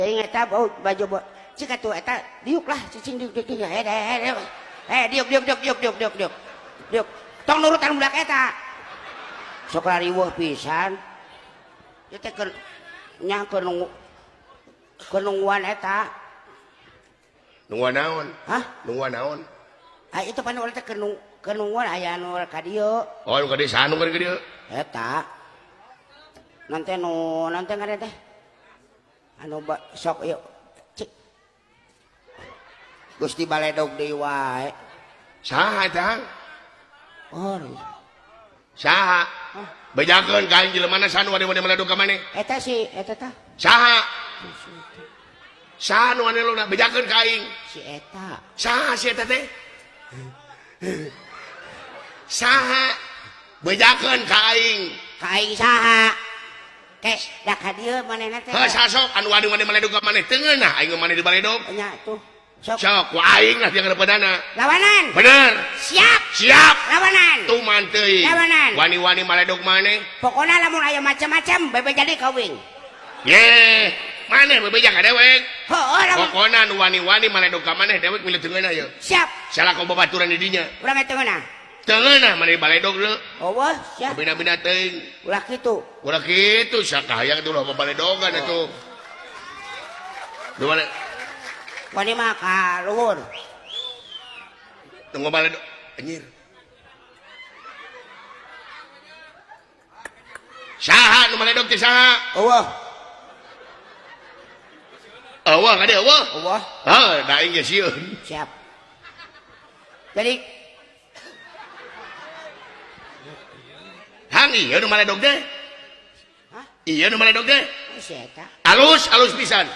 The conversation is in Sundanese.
Eta baju cik atuh eta diuk lah cicing diuk diuk tong nurutan budak eta sok lariweuh pisan ieu teh nya nungguan eta nungguan naon hah nungguan naon itu pan urang teh nungguan aya anu ka dieu oh nu ka dieu saha nu ka dieu eta nanti ngare teh anu sok yuk cik Gusti baledog deui wae saha eta oh saha bejakeun ka aing jelema saha nu wade-wade baledog ka maneh eta si eta tah saha nu anu luna bejakeun ka aing si eta saha si eta teh saha bejakeun ka aing saha kek dak ka dieu manehna teh saha sok anu wade-wade baledog ka maneh teu ngeunah aing maneh di baledog nya tuh sok ku aing lah yang kedepanana lawanan bener siap lawanan tuman teuing lawanan wani-wani maledog maneh pokona lamun aya macam-macam bebe jadi kawing ye maneh bebeja ka dewek heueuh lamun pokona nu wani-wani maledog ka maneh dewek milih teu ngeunah ye siap salah kau babaturan di dinya urang teu ngeunah teu ngeunah maneh baledog le eueuh siap bina-bina teuing ulah kitu sakaya atuh lah babaledogan atuh duane wani mah ka luhur tunggu baledog anjir saha nu maledog teh saha eueuh ka dieu eueuh da aing ge sieun siap jadi hang ieu nu maledog teh hah ieu nu maledog teh si eta alus pisan